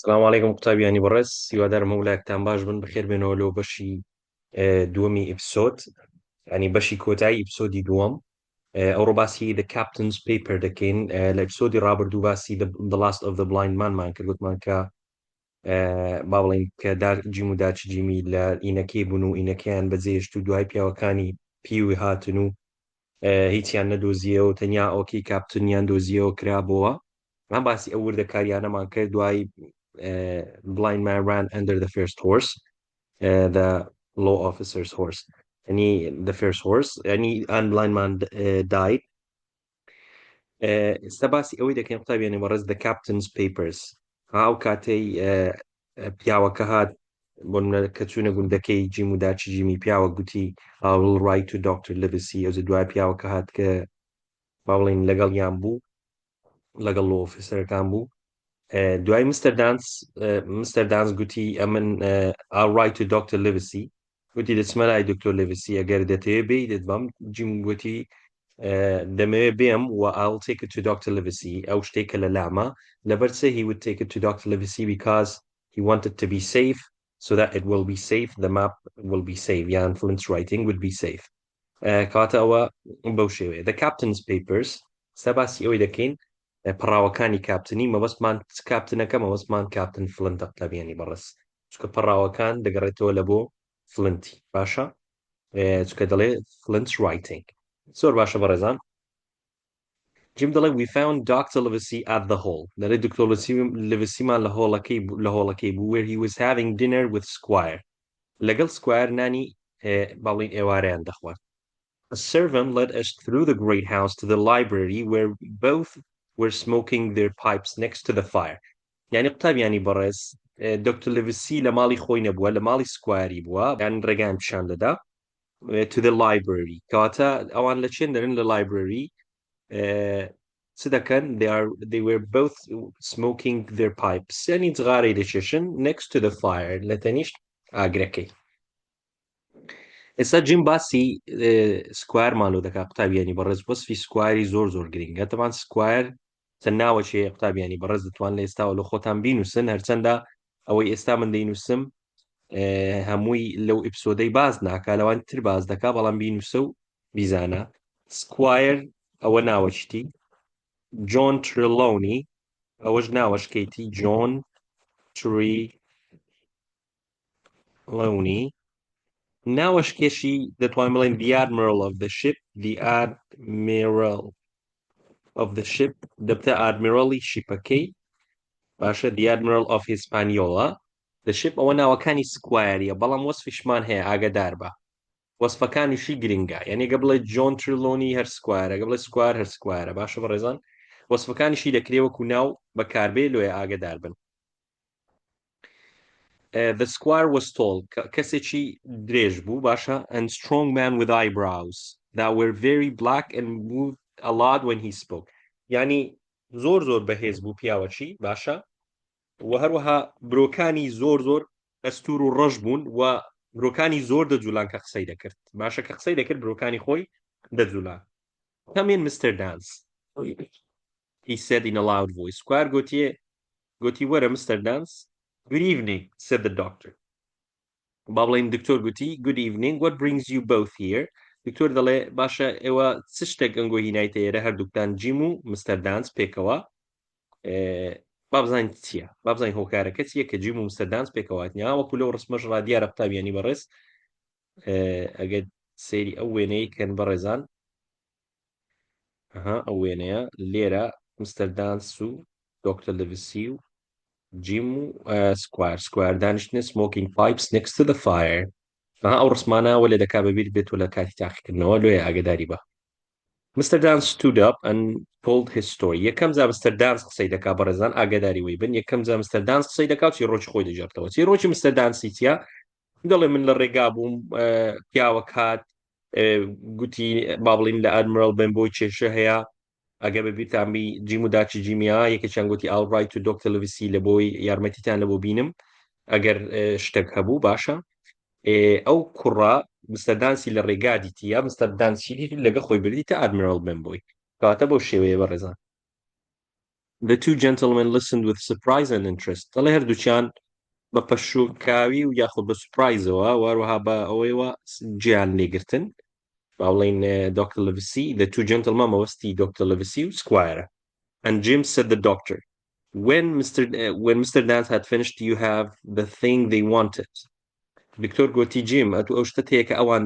السلام عليكم قوتابیانی بەڕێز هیوادارم هەولاکتان باش بن بەخێر بێنەوە لەو بەشی دووەمی ئیپسۆد ینی بەشی کۆتایی ئیپسۆدی دووەم ئەوڕۆ باسی The Captain's Paper دەکەین لە ئیپسۆدی ڕابردوو باسی The Last of the Blind مانمان کرد گوتمان کە با بڵێن کە جیم و داچ جیمی لە ئینەکەی بوون و ئینەکەیان بەجێشت و دوای پیاوەکانی پیوی هاتن و هیچیان نەدۆزیە و تەنیا ئۆکی کاپتنیان دۆزیەوە کرابەوە من باسی ئەو وردە کاریانەمان کرد دوای blind man ran under the first horse the law officer's horse يعني the first horse يعني and blind man died استباسی ئەوەی دەکەین قوتابیانی بەڕێز the captain's papers ئەو کاتەی پیاوەکە هات بۆ کە چوونە گوندەکەی جیم و داچی جیمی پیاوە گوتی I will write to Dr. Livesey ئەوزە دوای پیاوەکە هات کە با بڵێن لەگەڵ یان بوو لەگەڵ لۆ ئۆفیسەرەکان بوو دوای مستر دانس گوتی ئەمن I'll write to Dr. Livesey گوتی دەچمە لای دکتۆر لێڤسی ئەگەر دەتەوێت بێ دەتبام جیم گوتی دەمەوێت بێم و I'll take it to Dr. Livesey ئەو شتێکە لە لامە لەبەرچێ he would take it to Dr. Livesey because he wanted to be safe so that it will be safe the map will be safe یان Flint's writing would be safe کاتە ئەوە بەو شێوەیە The Captain's Papers سەباسی ئەوەی دەکەین پڕاوەکانی کاپتنی مەبەستمان کاپتنەکە مەبەستمان کاپتن فلنتە قوتابیانی بەڕێز چکە پڕاوەکان دەگەڕێتەوە لە بۆ فلنتی باشە چکە دەڵێ Flint's writing زۆر باشە بەڕێزان جیم دەڵێ we found Dr. Livesey at the hall دەڵێ دکتۆر لڤسیمان لە هۆڵەکەی بوو where he was having dinner with Squire لەگەڵ Squire نانی باڵین ئێوارەیان دەخوارد A servant led us through the great house to the library where both were smoking their pipes next to the fire. يعني قوتابیانی بەڕێز دکتۆر لڤسی لە ماڵی خۆی نەبووە لە ماڵی سکواری بووە یان ڕێگان پیشان دەدا to the library کەواتە ئەوان لە چێن دەرن لە library چ دەکەن they were both smoking their pipes یعنی جغارەی دەچێشن next to the fire لە تەنیشت ئاگرەکەی ئێستا جیم باسی سکوایرمانەوە دەکات قوتابیانی بەڕێز وەسفی سکواری زۆر گرنگە تەمان سکوایر چەند ناوەچێ قوتابیانی بەڕێز دەتوان لە ئێستاوە لە خۆتان بینوسن هەرچەندە ئەوەی ئێستا من دەینوسم هەمووی لەو ئیپسۆدەی باز ناکا لەوان تر باز دەکا بەڵام بینوسە و بیزانە سکوایر ئەوە ناوەشتی جۆن ترلۆنی ئەوەش ناوەشکەیتی جۆن ترلۆنی ناوەشکێشی دەتوانین بڵێن the admiral of the ship the admiral of the ship دەبتە ئادمیرۆڵی شیپەکەی باشە the admiral of Hispaniola the ship ئەوە ناوەکانی سکوایریە بەڵام وەسفیشمان هەیە ئاگادار بە وەسفەکانیشی گرنگە یعنی گە بڵێ جۆن ترلۆنی هەر سکوایرە گە بڵێ سکوار هەر سکوایرە باشە بەڕێزان وەسفەکانیشی دەکرێ وەکو ناو بەکاربێ لۆیە ئاگادار بن the squire was tall کەسێکی درێژ بوو باشە and strong man with eyebrows that were very black and moved a lot when he spoke yani زۆر بەهێز بوو پیاوەچی باشە و هەروەها برۆکانی زۆر ئەستور و ڕەش بوون و برۆکانی زۆر دەجوولان کە قسەی دەکرد باشە کە قسەی دەکرد برۆکانی خۆی دەجوولان Come in Mr. Dance he said in a loud voice squire گوتی وەرە Mr. Dance Good evening, said the doctor. Bablain Dr. Guti, good evening. What brings you both here? Dr. Dale Basha Ewa Sishtek Ango Hinaite Reher Duktan Jimu, Mr. Dance Pekawa. Babzain Tia, Babzain Hokara Ketia, Kajimu, Mr. Dance Pekawat. Nya, Wakulo Rasmajra Dia Raptabiani Bares. Agad Seri Awene Ken Barazan. Awenea, Lera, Mr. Dance Su, Dr. Levisiu. Jim Squire دانشتنە smoking pipes next to the fire ئەو ڕسمانە وە لێ دەکا بەبیر بێت و لە کاتی تاقیکردنەوە لێ ئاگداری بە Mr. Dance stood up and told his story یەکەم جا Mr. Dance قسەی دەکا بەڕێزان ئاگداری وی بن یەکەم جا Mr. Dance قسەی دەکا چی ڕۆژی خۆی دەژێتەوە چی ڕۆژی Mr. Dance چیە دەڵێ من لە ڕێگا بووم پیاوە کات گوتی با بڵین لە ئادمیرال بن بۆی کێشە هەیە ئەگە بەبییرتانبی جیم و داچی جیمیا یەکێکیان گوتی I'll write to Dr. Livesey لە بۆی یارمەتیتان لە بۆ بینم ئەگەر شتێک هەبوو باشە ئەو کوڕا Mr. Danسی لە ڕێگا دیتیە Mr. Danسی لەگە خۆی بردیتە ئادمیرال بن بۆی کەواتە بەو شێوەیە بەڕێزان The two gentlemen listened with surprise and interest. دەڵێ هەردووچیان بە پەشوکاوی و یاخود بە سوپرایزەوە وەروەها بە ئەوەیەوە گیان لێگرتن باڵێن Dr. Livesey. The two gentlemen مەوەستی Dr. Livesey و Squire. And Jim said the doctor. When Mr. Dance had finished, you have the thing they wanted. دکتۆر گوتی جیم ئەتو ئەو شتت هەیە کە ئەوان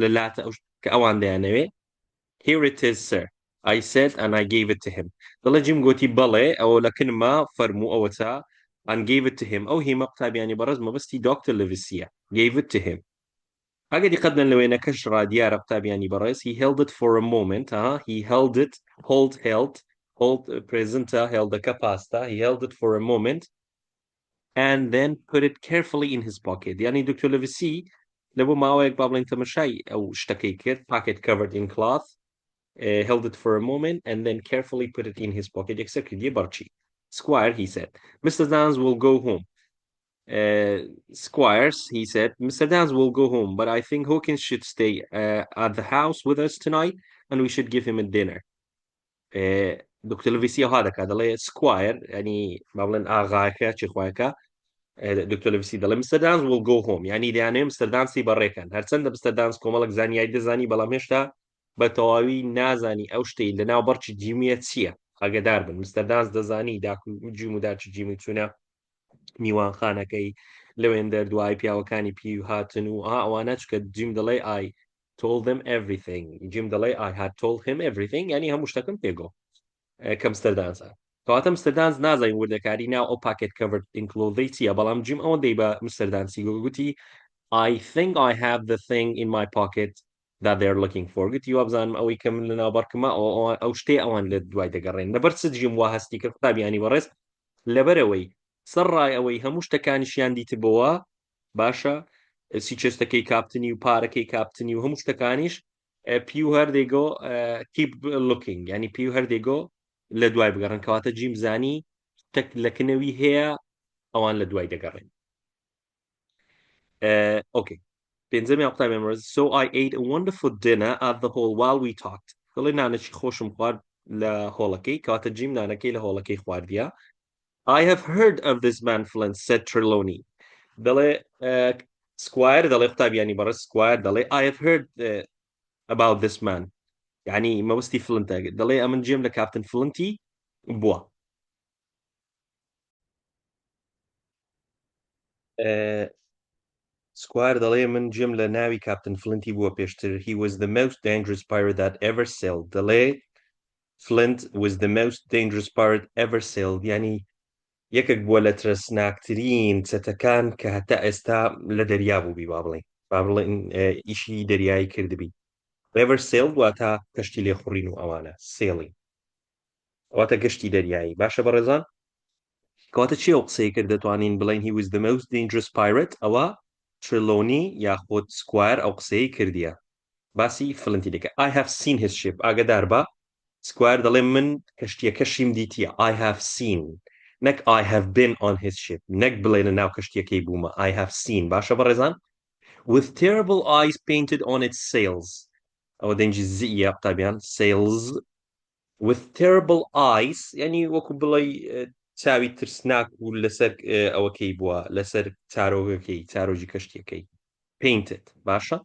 لەلاتە کە ئەوان دەیانەوێ. Here it is, sir. I said and I gave it to him. دەڵێ جیم گوتی بەڵێ ئەوە لەکنما فەرموو ئەوە تا and gave it to him. ئەو هیمە قوتابیانی بەڕێز مەبەستی Dr. Liveseyە. Gave it to him. ئەگە دیقەتن لەوێنەکەش ڕادیارە قوتابیانی بەڕێز. He held it for a moment. He held it. Hold presenter held the pasta. He held it for a moment and then put it carefully in his pocket. يعني دكتور ليفيسي لبو ماوەیەک با بڵێن تەمەشای ئەو شتەکەی کرد. Pocket covered in cloth. Held it for a moment and then carefully put it in his pocket. Yekser kiriye barchi. Squire, he said, Mr. Dance will go home. Squires, he said, Mr. Dance will go home, but I think Hawkins should stay at the house with us tonight and we should give him a dinner. دكتور ليفيسي هذا كذا لا سكواير يعني ما بلن آغاكا تشخواكا دكتور ليفيسي دلا مستر دانس will go home يعني ديانه مستر دانسی بەڕێکن هەرچەندە مستر دانس کۆمەڵک زانیاری دەزانی بەڵام هێشتا بە تەواوی نازانی ئەو شتەی لەناو بەرچی جیمیە چییە ئاگدار بن مستر دانس دەزانی جیم و داچی جیمی چوونە میوانخانەکەی لەوێن دەردوای پیاوەکانی پی و هاتن و ئەوانە چکە جیم دەڵێ I told them everything جیم دەڵێ I had told him everything يعني هەموو شتەکەم پێگۆ کە مستر دانسە کەواتە مستر دانس نازانین وردەکاری ناو ئەو پاکێت covered in clothing چییە بەڵام جیم ئەوەندەی بە مستر دانسی گوتی I think I have the thing in my pocket that they're looking for گوتی وابزانم ئەوەی کە من لەناو بەرکمە ئەو شتێ ئەوان لە دوای دەگەڕێن لەبەر چ جیم وا هەستی کرد قوتابیانی بەڕێز لەبەرەوەی سەرڕای ئەوەی هەموو شتەکانیشیان دیتبەوە باشە سیچێستەکەی کاپتنی و پارەکەی کاپتنی و هەموو شتەکانیش پی و هەردێگۆ keep looking yani پی و هەردێگۆ لە دوای بگەڕن کەواتە جیم زانی شتێک لەکنەوی هەیە ئەوان لە دوای دەگەڕێن. Okay. پێنجەمی قوتابی ئەمڕۆز so I ate a wonderful dinner at the hall while we talked. دڵێ نانەکی خۆشم خوارد لە هۆڵەکەی کەواتە جیم نانەکەی لە هۆڵەکەی خواردیە. I have heard of this man Flint, said Trelawney. دەڵێ Squire دەڵێ قوتابیانی بەڕێز Squire دەڵێ I have heard about this man. يعني مەوەستی فلنتە دەڵێ ئەمن جێم لە کاپتن فلنتی بووە. Squire دەڵێ من جێم لە ناوی کاپتن فلنتی بووە پێشتر. He was the most dangerous pirate that ever sailed. دەڵێ Flint was the most dangerous pirate ever sailed. يعني یەکێک بووە لە ترسناکترین چەتەکان کە هەتا ئێستا لە دەریا بووبی با بڵێن ئیشی دەریایی کردبی. Ever sailed واتە کەشتی لێخوڕین و ئەوانە sailing واتە گەشتی دەریایی باشە بەڕێزان کەواتە چی ئەو قسەی کرد دەتوانین بڵێن he was the most dangerous pirate ئەوە Trelawney یاخود Squire ئەو قسەی کردیە باسی فلنتی دەکە I have seen his ship ئاگدار بە Squire دەڵێ من کەشتیەکەشیم دیتیە I have seen نەک I have been on his ship نەک بڵێنە ناو کەشتیەکەی بوومە I have seen باشە بەڕێزان with terrible eyes painted on its sails ئەوە دەنجی زیە قوتابیان sails with terrible eyes يعني وەکو بڵێ چاوی ترسناک و لەسەر ئەوەکەی بووە لەسەر چارۆگەکەی چارۆژی کەشتیەکەی painted باشە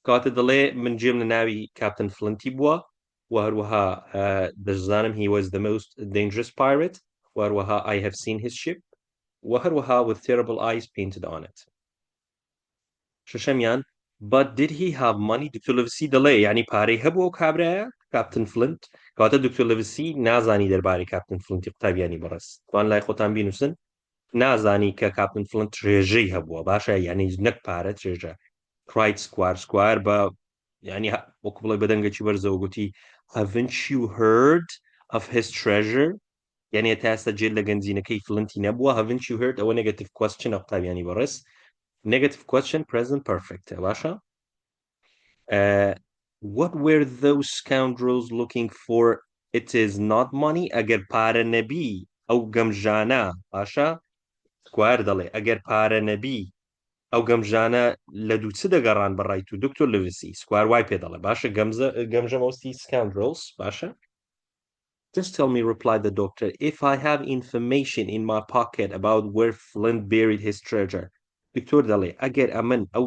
کاتە دەڵێ من جێم لە ناوی کاپتن فلنتی بووە و هەروەها دەزانم he was the most dangerous pirate و هەروەها I have seen his ship و هەروەها with terrible eyes painted on it. شەشەمیان but did he have money دکتۆر لەڤسی دەڵێ یعنی پارەی هەبوو ئەو کابرایە کاپتن فلنت کەواتە دکتۆر لەڤسی نازانی دەربارەی کاپتن فلنتی قوتابیانی بەڕێز توان لای خۆتان بینوسن نازانی کە کاپتن فلنت درێژەی هەبووە باشە یعنی نەک پارە درێژە cried Squire بە یعنی وەکو بڵێ بەدەنگێکی بەرزەوە گوتی haven't you heard of his treasure یعنی تا ئێستا جێت لە گەنجینەکەی فلنتی نەبووە haven't you heard ئەوە negative question قوتابیانی بەڕێز negative question present perfect باشە what were those scoundrels looking for it is not money ئەگەر پارە نەبی ئەو گەمژانە باشە Squire دەڵێ ئەگەر پارە نەبی ئەو گەمژانە لە دوو چ دەگەڕان بەڕای تو دکتۆر لەڤسی Squire وای پێ دەڵێ باشە گەمژە مەوستی scoundrels باشە Just tell me, replied the doctor, if I have information in my pocket about where Flint buried his treasure. دکتۆر دەڵێ ئەگەر ئەمن ئەو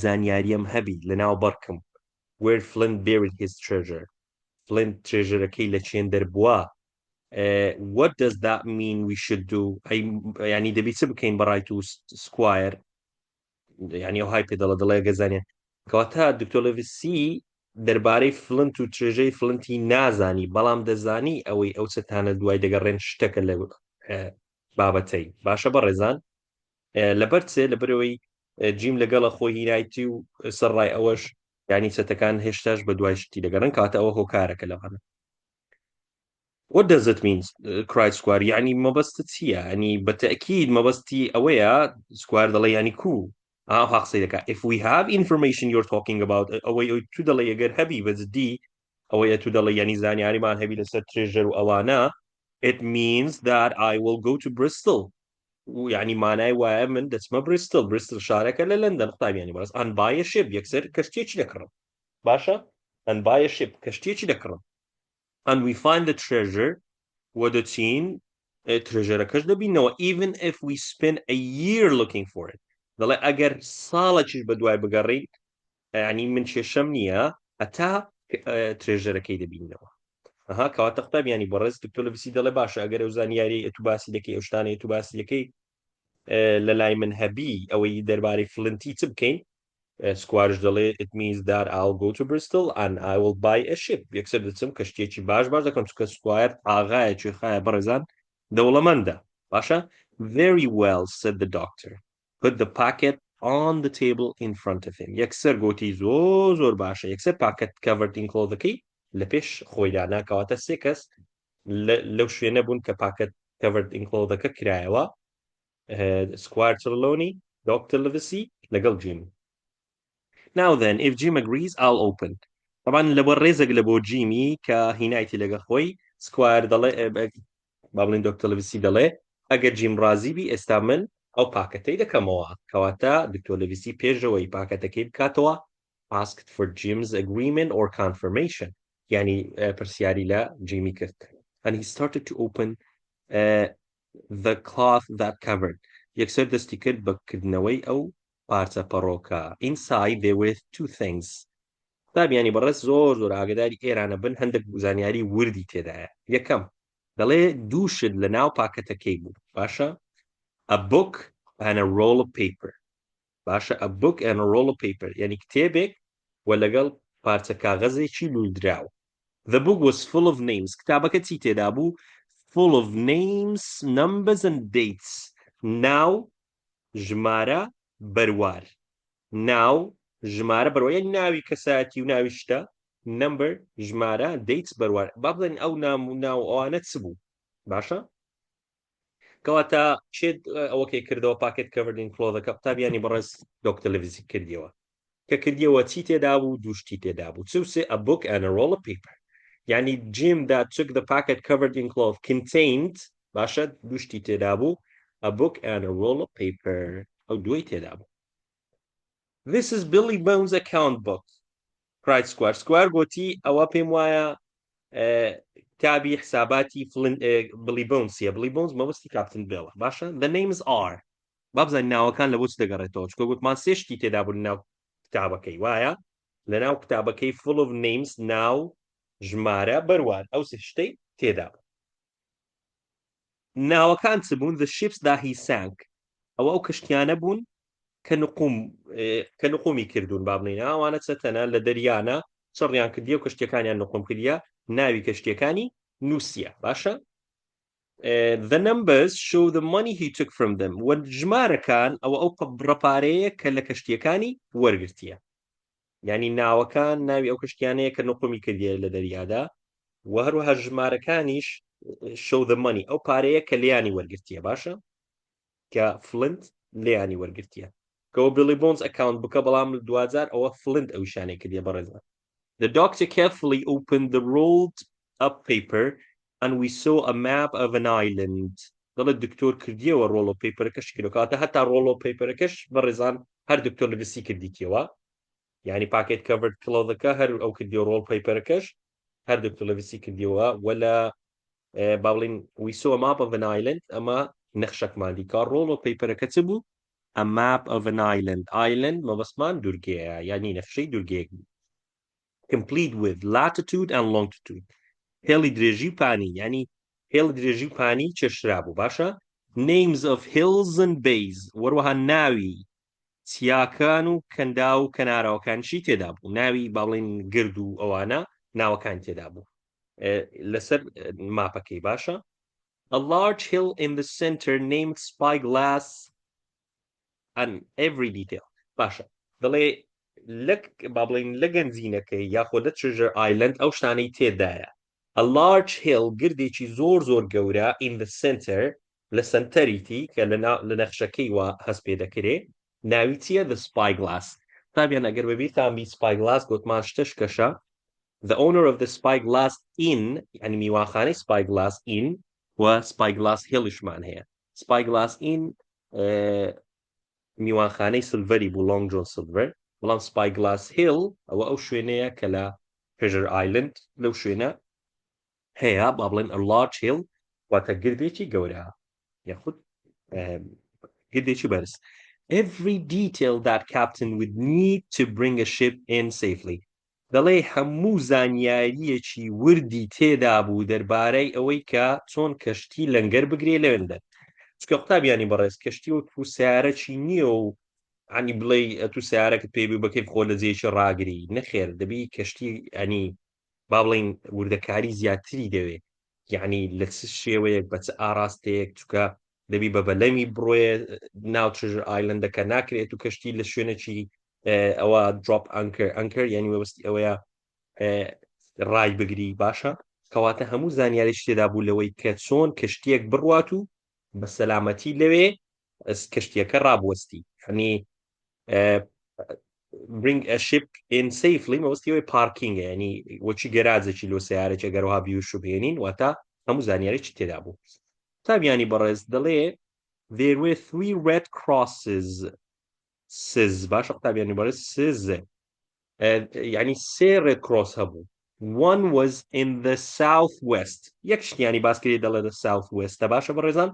زانیاریەم هەبی لەناو بەڕکم where Flint buried his treasure. Flint treasureەکەی لە چێن دەربووە. What does that mean we should do? يعني دەبی چ بکەین بەڕای تو سکوایر؟ يعني ئەو های پێ دەڵێ گەزانێ کەواتە دکتۆر لڤسی دەربارەی فلنت و ترێژەی فلنتی نازانی بەڵام دەزانی ئەوەی ئەو چەتانە دوای دەگەڕێن شتەکە لە بابەتەی باشە بەڕێزان لەبەر چێ لەبەرەوەی جیم لەگەڵە خۆی هینایەتی و سەرڕای ئەوەش ینی چەتەکان هێشتاش بە دوای شتی دەگەڕن کاتە ئەوە هۆکارەکە لەوانە. What does it mean? Cried Squire. يعني مبسط چییە؟ يعني بەتأكيد مەبەستی ئەوەیە سکوار دەڵێ ینی کو حەقسەی دەکات. If we have information you're talking about ئەوەی تو دەڵێ ئەگەر هەبی بەجددی ئەوەیە تو دەڵێ ینی زانیاریمان هەبی لەسەر ترێژەر و ئەوانە it means that I will go to Bristol. يعني مانای وایە من دەچمە برستل شارەکە لە لەندەن قوتابیانی بەڕست and buy a ship یەکسەر کەشتێکی دەکڕم باشە and buy a ship کەشتێکی دەکڕم and we find the treasure وەدەچین ترێژەرەکەش دەبینەوە even if we spend a year looking for it دەڵێ ئەگەر ساڵێکیش بە دوای بگەڕین ینی من کێشەم نییە هەتا ترێژەرەکەی دەبینەوە ئەها کەواتە قوتابیانی بەڕێز دکتۆر لەڤسی دەڵێ باشە ئەگەر ئەو زانیاری ئەتو باسی دەکەی ئەو شتانەی ئەتو باسی دەکەی لە لای من هەبی ئەوەی دەربارەی فلنتی چ بکەین سکوارش دەڵێ it means that I'll go to Bristol and I will buy a ship یەکسەر دەچم کەشتێکی باش دەکەم چکە سکوار ئاغایەکی خایە بەڕێزان دەوڵەمەندە باشە very well said the doctor put the packet on the table in front of him یەکسەر گوتی زۆر باشە یەکسەر پاکەت کەڤەردین کلۆذەکەی لە پێش خۆیدانا کەواتە سێ کەس لەو شوێنە بوون کە پاکەت کەڤەردین کلۆذەکە کرایەوە Squire Trelawney, Dr. Livesey, لەگەڵ Jim. Now then, if Jim agrees, I'll open. طبعا لەبە ڕێزێک لە بۆ جیمی کە هینایەتی لەگە خۆی سکوار دەڵێ بابڵین دکتۆر لڤسی دەڵێ ئەگەر جیم ڕازی بی ئێستا من ئەو پاکەتەی دەکەمەوە کەواتە دکتۆر لڤسی پێشەوەی پاکەتەکەی بکاتەوە asked for Jim's agreement or confirmation yani پرسیاری لە جیمی کرد and he started to open the cloth that covered یەکسەر دەستی کرد بەکردنەوەی ئەو پارچە پەڕۆکە inside there were two things قوتابیانی بەڕێز زۆر ئاگداری ئێرانە بن هەندێک زانیاری وردی تێدایە یەکەم دەڵێ دوو شت لە ناو پاکەتەکەی بوو باشە a book and a roll of paper باشە a book and a roll of paper یعنی کتێبێک و لەگەڵ پارچە کاغەزێکی لولدراوە the book was full of names کتابەکە چی تێدا بوو full of names numbers and dates ناو ژمارە بەروار ناو ژمارە بەروار یعنی ناوی کەسایەتی و ناوی شتە number ژمارە dates بەروار با بڵێن ئەو ناو ئەوانە چ بوو باشە کەواتە چێت ئەوەکەی کردەوە پاکێت کەڤەردین کلۆذەکە قوتابیانی بەڕێز دکتۆر لڤسی کردیەوە کە کردیەوە چی تێدا بوو دووشتی تێدا بوو چوسێ a book and a roll of paper يعني Jim that took the packet covered in cloth contained باشە دووشتی تێدا بوو a book and a roll of paper ئەو دوای تێدا بوو This is Billy Bones' account book cried Squire گوتی ئەوە پێم وایە کتابی حساباتی Billy Bonesیە Billy Bones مەبەستی کاپتن بێڵە باشە the names are بابزانین ناوەکان لە بۆ چ دەگەڕێتەوە چکە گوتمان سێ شتی تێدا بوون ناو کتابەکەی وایە لە ناو کتابەکەی full of names ناو ژمارە بەروار ئەو سێ شتەی تێدا بوو ناوەکان چ بوون the ships that he sank ئەوە ئەو کەشتیانە بوون کە نقومی کردوون با بڵێن ئەوانە چەتەنە لە دەریانە چڕیان کردیە و کەشتەکانیان نقوم کردیە ناوی کەشتەکانی نووسیە باشە the numbers show the money he took from them و ژمارەکان ئەوە ئەو ڕەپارەیە کە لە کەشتیەکانی وەرگرتیە یعنی ناوەکان ناوی ئەو کەشتیانەیە کە نقومی کردیە لە دەریادا و هەروەها ژمارەکانیش show the money ئەو پارەیە کە لیانی وەرگرتیە باشە کە فلنت لیانی وەرگرتیە کەەوە Billy Bones account بکە بەڵام دوجار ئەوە فلنت ئەو شانەی کردیە بەڕێزان The doctor carefully opened the rolled up paper and we saw a map of an island دەڵێت دکتۆر کردیەوە ڕۆڵۆ پێپەرەکەش کردەکاتە هەتا ڕۆڵۆ پێپەرەکەش بەڕێزان هەر دکتۆر لەڤسی کردیتەوە یعنی پاکێت کەڤەرد کلۆذەکە هەر ئەو کردی ڕۆڵ پێپەرەکەش هەردوو لەویسی کردیەوە ولا با بڵین we saw a map of an island ئەمە نەخشەکمان دیکە ڕۆڵ و پەیپەرەکە چ بوو a map of an island مەبەستمان دوورگەیە یعنی نەخشەی دوورگەیەک complete with latitude and longitude هێڵی درێژی و پانی ینی هێڵی درێژی و پانی چێشرا بوو باشە names of hills and bays وەروەها ناوی چیاکان و کەندا و کەناراوەکانشی تێدا بوو ناوی باڵین گرد و ئەوانە ناوەکان تێدا بوو لەسەر ماپەکەی باشە a large hill in the center named spyglass and every detail باشە دەڵێ با بڵین لە گەنجینەکەی یاخۆ لە treasure island ئەو شتانەی تێدایە a large hill گردێکی زۆر گەورە in the center لە سنتەریتی کە لە نەخشەکەی وا هەست پێ دەکرێ ناوی چییە the spyglass تابیان ئەگەر ببیتان بی spyglass گوتمان شتش کەشە the owner of the spyglass inn يعني میوانخانەی spyglass inn و spyglass hillشمان هەیە spyglass inn میوانخانەی سلڤەری بوو لۆنگ جۆن سلڤەر بەڵام spyglass hill ئەوە ئەو شوێنەیە کە لە treasure island لەو شوێنە هەیە با بڵێن a large hill واتە گردێکی گەورە یاخود گردێکی بەرز every detail that captain would need to bring a ship in safely دەڵێ هەموو زانیاریەکی وردی تێدا بوو دەربارەی ئەوەی کە چۆن کەشتی لەنگەر بگرێ لەوێندە چکە قوتابیانی بەڕێز کەشتی و تو سیارەکی نییە و عنی بڵێ تو سیارەکەت پێبی بکەی خۆ لە جێیکی ڕاگری نەخێر دەبی کەشتی ئەنی با بڵین وردەکاری زیاتری دەوێت یعنی لە چ شێوەیەک بە چ ئاراستەیەک چکە دەبی بە بەلەمی بڕۆیە ناو treasure islandەکە ناکرێت و کەشتی لە شوێنێکی ئەوە drop anchor یعنی وەبستی ئەوەیە ڕای بگری باشە کەواتە هەموو زانیاریش تێدا بوو لەوەی کە چۆن کەشتیەک بڕوات و بە سەلامەتی لەوێ کەشتیەکە ڕابوەستی هەنی bring a ship in safely مەبەستیەوەی پارکینگە ینی وەچی گەراجێکی لۆ سیارێکی گەرەوها بیوشو بێنین واتە هەموو زانیاریی تێدا بوو تابیانی بەڕێز دەڵێ there were 3 red crosses باشە قوتابیانی بەڕێز یعنی 3 red cross هەبوو one was in the southwest یەک شتیانی باس کردی دەڵێ the southwest باشە بەڕێزان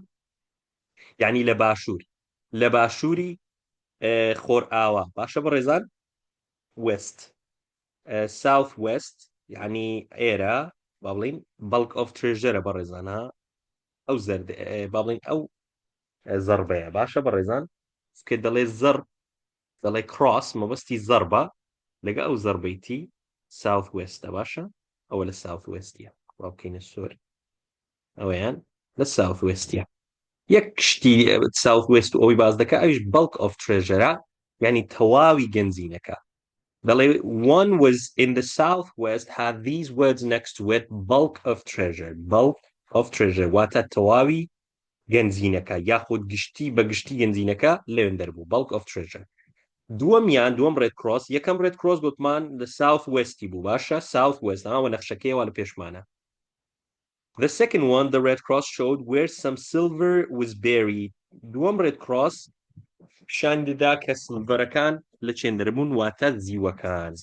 یعنی لە باشووری خۆر ئاوا باشە بەڕێزان west south west يعني ئێرە با بڵین bulk of treasure بەڕێزان ها ئەو زەرد با بڵین ئەو زەربەیە باشە بەڕێزان کە دەڵێ زەر دەڵێ cross مەبەستی زەربە لەگە ئەو زەربەیتی south west باشە ئەوە لە south westیە ڕاوکەینە سۆر ئەوەیان لە south westیە یەک شتی south west و ئەوی باز دەکە ئەویش bulk of treasure یعنی تەواوی گەنجینەکە دەڵێ one was in the southwest had these words next to it bulk of treasure واتە تەواوی گەنجینەکە یاخود گشتی بە گشتی گەنجینەکە لەوێن دەربوو bulk of treasure دووەم red cross یەکەم red cross گوتمان the southwesتی بوو باشە southwest ئەوە نەخشەکەیەوە لە پێشمانە the second one the red cross showed where some silver was buried دووەم red cross پیشان دەدا کە سڵڤەرەکان لە چێندەر بوون واتە زیوەکان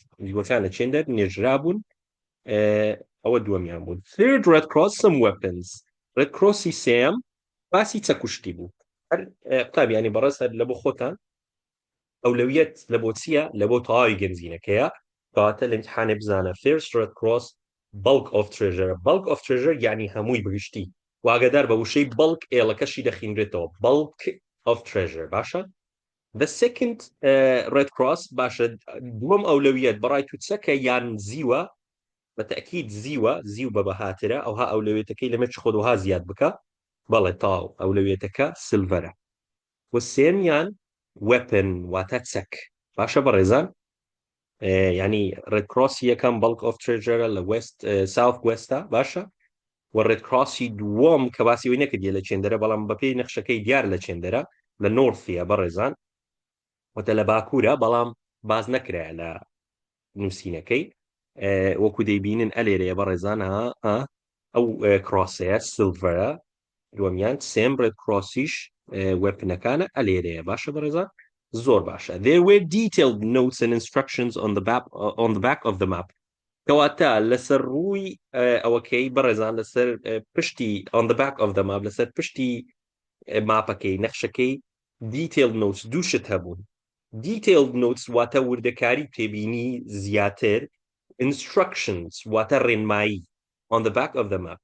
لە چێندەر نێژرا بوون ئەوە دووەمیان بوون third red cross some weapons red crosسی سێم باسی چەکوشتی بوو قوتابیانی بەڕێز هەر لە بۆ خۆتان ئەولەویەت لە بۆ چییە لە بۆ تەواوی گەنجینەکەیە کەواتە لە ئیمتحانێ بزانە first red cross bulk of treasure یعنی هەمووی بگشتی واگەدار بە وشەی bulk ئێڵەکەشی دەخینرێتەوە bulk of treasure باشە the second red cross باشە دووەم ئەولەویەت بەڕای توچەکە یان زیوە بەتەکید زیو بە بەهاترە ئەوها ئەولەویەتەکەی لەمە چ خۆدوها زیاد بکە بەڵێ تاو ئەولەویەتەکە سلڤەرە و سێمیان weapon واتە چەک باشە بەڕێزان ینی red cross یەکەم bulk of treasure لە south westە باشە و red crosسی دووەم کە باسی وی نەکردیە لە چێندەرە بەڵام بەپێی نەخشەکەی دیار لە چێندەرە لە نۆرثیە بەڕێزان وەتە لە باکوورە بەڵام باز نەکرایە لە نووسینەکەی وەکو دەیبینن ئەلێرەیە بەڕێزان ئەو کرۆسەیە سلڤەرە دووەمیان سێم ڕێد کرۆسیش وێپنەکانە ئەلێرەیە باشە بەڕێزان زۆر باشە there were detailed notes and instructions on the back of the map کەواتە لەسەر ڕووی ئەوەکەی بەڕێزان لەسەر پشتی on the back of the map لەسەر پشتی ماپەکەی نەخشەکەی دیتیل نوتس دووشت هەبوون دیتیل نوتس واتە وردەکاری تێبینی زیاتر instructions واتە ڕێنمایی on the back of the map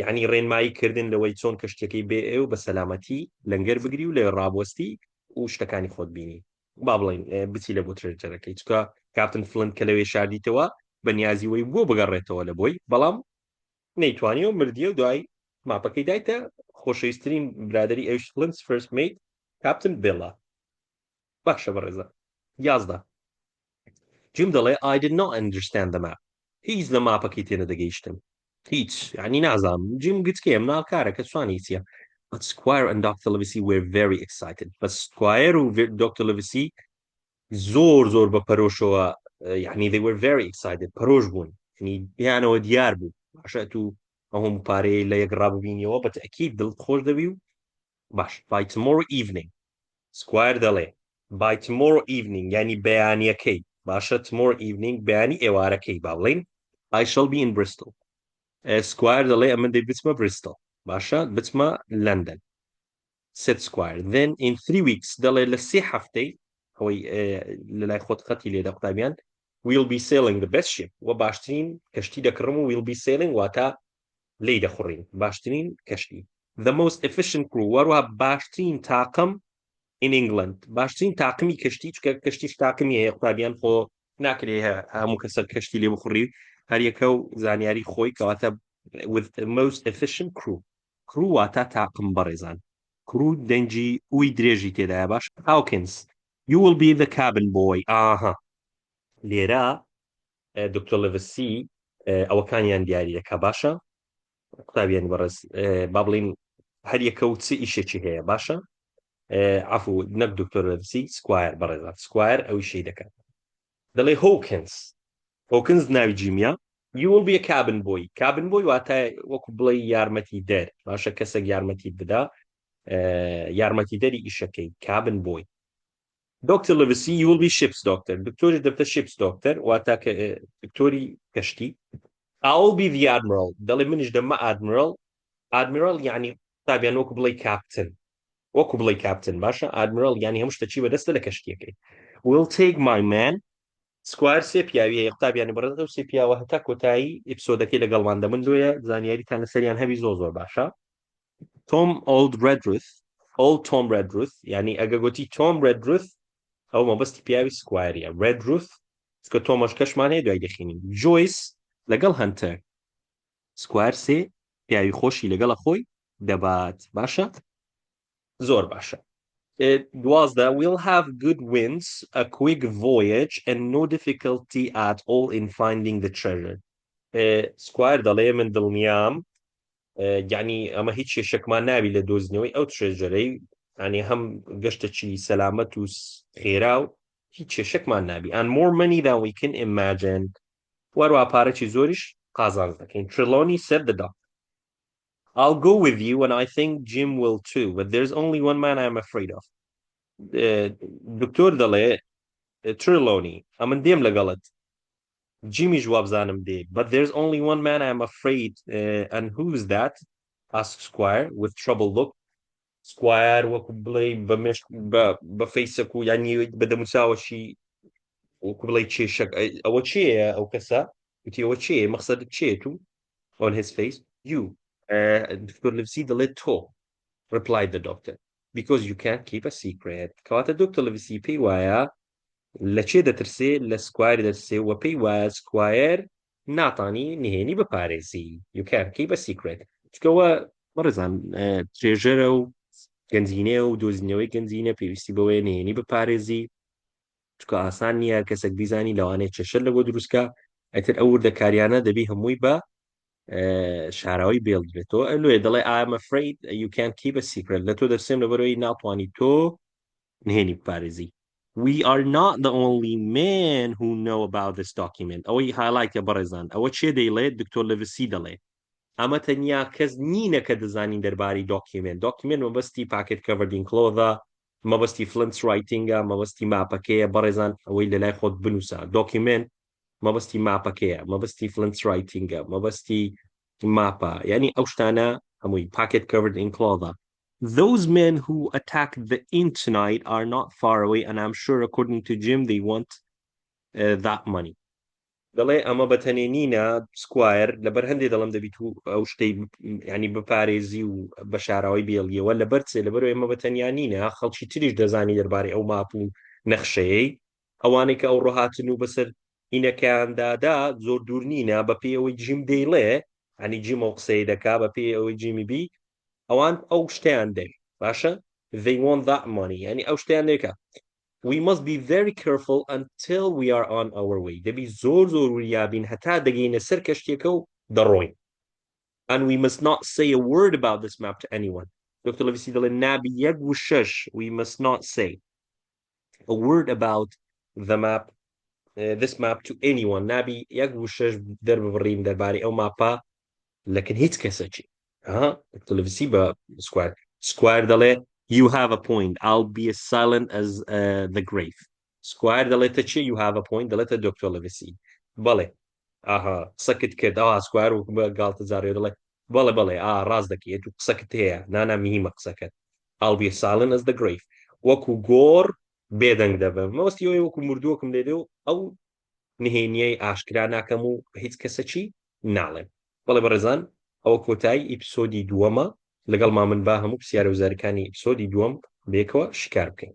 یعنی ڕێنماییکردن لەوەی چۆن کەشتەکەی بێ ئێو بە سەلامەتی لەنگەر بگری و لێ ڕابوەستی و شتەکانی خۆت بینی با بڵێن بچی لە بۆ ترجەرەکەی چکە کاپتن فلند کە لەوێ شاردیتەوە بەنیازیەوەی بۆ بگەڕێتەوە لە بۆی بەڵام نەیتوانی و مردیە و دوای ماپەکەی دایتە خۆشەویستترین برادری ئەوش فلندز فرست میت کاپتن بێڵا باشە بەڕێزە 11 جیم دەڵێ I did not understand the map هیچ لە ماپەکەی تێنە دەگەیشتم هیچ ینی نازانم جیم گچکێم ناکارە کە توانی چیە But Squire and Dr. Livesey were very excited. But Squire و Dr. Livesey زۆر بە پەرۆشەوە یعنی they were very excited پەرۆش بوون ینی بیانەوە دیار بوو باشە تو ئەوم پارەی لە یەک ڕاببینیەوە بە تەکید دڵت خۆش دەبی و باش by tomorrow evening Squire دەڵێ by tomorrow evening ینی بەیانیەکەی باشە tomorrow evening بەیانی ئێوارەکەی با بڵێن I shall be in Bristol Squire دەڵێ ئەمە دەی بچمە Bristol باشە بچمە London said Squire then in 3 weeks دەڵێ لە 3 هەفتەی ئەوەی لەلای خۆت خەتی لێدە قوتابیان we'll be sailing the best ship و باشترین کەشتی دەکڕم و we'll be sailing واتە لی دەخوڕین باشترین کەشتی the most efficient crew وەروە باشترین تاقم in England باشترین تاقمی کەشتی چکە کەشتیش تاقمی هەیە قوتابیان خۆ ناکرێ هەموو کەسە کەشتی لێ بخوڕی هەر یەکە و زانیاری خۆی کەواتە with the most efficient crew واتە تاقم بەڕێزان crew دەنجی ئوی درێژی تێدایە باش Hawkins you will be the cabin boy ئاها لێرە دکتۆر لڤسی ئەوەکانیان دیاری دەکا باشە قوتابیان بەڕێز با بڵین هەر یەکە و چ ئیشێکی هەیە باشە عفو نەک دکتۆر لڤسی سکوایر بەڕێزان سکوایر ئەو شەی دەکات دەڵێ هۆکنز ناوی جیمیە you will be a cabin boy واتە وەکو بڵێ یارمەتی دەر باشە کەسێک یارمەتی بدا یارمەتی دەری ئیشەکەی cabin boy Dr. Livesey you will be ship's doctor دکتۆری دەبتە ship's doctor واتە دکتۆری کەشتی I will be the admiral دەڵێ منیش دەمە admiral یعنی تابیان وەکو بڵێ کاپتن باشە admiral یعنی هەموو شتەچی بەدەستە لە کەشتیەکەی will take my man سکوار سێ پیاوی هەیە قوتابیانی بەڕێزە و سێ پیاوە هەتا کۆتایی ئیپسۆدەکەی لەگەڵمان دەمەندوێە زانیاریتان لەسەریان هەبی زۆر باشە old Tom Redruth یعنی ئەگە گوتی Tom Redruth ئەو مەبەستی پیاوی سکوایریە Redruth کە تۆمەش کەشمان هەیە دوای دەخینین جۆیس لەگەڵ هەنتەر سکوار سێ پیاوی خۆشی لەگەڵە خۆی دەبات باشە زۆر باشە 12 we'll have good winds a quick voyage and no difficulty at all in finding the treasure سکوار دەڵێ من دڵنیام یعنی ئەمە هیچ شێشەکمان نابی لە دۆزنەوەی ئەو ترێژەرەی ینی هەم گەشتێکی سەلامەت و خێرا و هیچ شێشەکمان نابی and more money than we can imagine وەروە پارەی زۆریش قازانج دەکەین Trelawney said the doctor I'll go with you and I think Jim will too but there's only one man I'm afraid of دکتۆر دەڵێ Trelawney ئەمن دێم لەگەڵت Jimmy جوابزانم دێ but there's only one man I'm afraid and who's that asked Squire with troubled look Squire وەکو بڵێ بە فەیسەک و یعنی بەدەموچاوەشی وەکو بڵێ چێشەک ئەوە چێە ئەو کەسە وتی ئەوە چێ مەقسەدت چێت و on his face you دکتۆر لڤسی دەڵێت تۆ replied the doctor because you can't keep a secret کەواتە دکتۆر لڤسی پێی وایە لە چێ دەترسێ لە سکوایری دەترسێ و پێی وایە سکوایر ناتانی نهێنی بپارێزی you can't keep a secret چکەوە بەڕێزان ترێژەرە و گەنجینێ و دۆزینەوەی گەنجینە پێویستی بەوەی نهێنی بپارێزی چکە ئاسان نییە کەسێک بیزانی لەوانەیە چێشەر لە بۆ دروستکە ئەتر ئەو وردەکاریانە دەبی هەمووی بە شاراوی بێڵدرێتەوە ئەلوێ دەڵێ I'm afraid you can't keep a secret لە تۆ دەرسێم لەبەرەوەی ناتوانی تۆ نهێنی بپارێزی We are not the only men who know about this document ئەوەی هاڵایتە بەڕێزان ئەوە چێ دەیڵێت دکتۆر لڤسی دەڵێ ئەمە تەنیا کەس نینە کە دەزانین دەرباری دۆکیمنت مەبەستی پاکت کەڤردین کلۆڤە مەبەستی فلنس ڕایتینگە مەبەستی ماپەکەیە بەڕێزان ئەوەی لەلای خۆت بنووسە دۆکیمنت مەبەستی ماپەکەیە، مەبەستی فلنس ڕایتینگە، مەبەستی ماپە، یعنی ئەو شتانە هەمووی pocket covered in cloth. Those men who attacked the inn tonight are not far away, and I'm sure, according to Jim, they want that money. دەڵێ ئەمە بەتەنێنینە سکوایر لەبەر هەندێک دەڵم دەبیت و ئەو شتەی ینی بپارێزی و بە شاراوی بێڵیەوە لەبەر چێ لەبەر ئێمە بەتەنیانینە خەڵکی تریش دەزانی دەربارەی ئەو ماپ و نەخشەیەی ئەوانەی کە ئەو ڕۆهاتن و بەسەر ئینەکەیاندادا زۆر دوور نینە بە پێی ئەوەی جیم دەیڵێ هەنی جیمە قسەی دەکا بە پێی ئەوەی جیمی بی ئەوان ئەو شتیان دەوێت باشە they want that money ینی ئەو شتیان دەکە. We must be very careful until we are on our way. دەبی زۆر زۆر وریابین هەتا دەگەینە سەر کەشتێکە و دەڕۆین. And we must not say a word about this map to anyone. Dr. Levisi دەڵێ نابی یەک وشەش we must not say a word about the map this map to anyone. نابی یەک وشەش دەربڕین دەربارەی ئەو ماپە لەکن هیچ کەسێکی. Dr. Levisi بە سکوار دەڵێ you have a point. I'll be as silent as the grave. Squire دەڵێتە چی you have a point دەڵێتە دکتۆر لەڤیسی بەڵێ قسەکت کرد سکوار و گاڵتە جارێ دەڵێ بەڵێ ڕاست دەکەیت و قسەکت هەیە نانا میهمە قسەکەت I'll be as silent as the grave وەکو گۆڕ بێدەنگ دەبم مەوەستی وەکو مردووەکم لێدێ و ئەو نهێنیەی ئاشکرا ناکەم و هیچ کەسەکی ناڵێم. بەڵێ بەڕێزان ئەوە کۆتایی ئیپسۆدی دووەمە لەگەڵ ما من با هەموو پرسیارە وزارەکانی ئیپسۆدی دووەم بێکەوە شکار بکەین.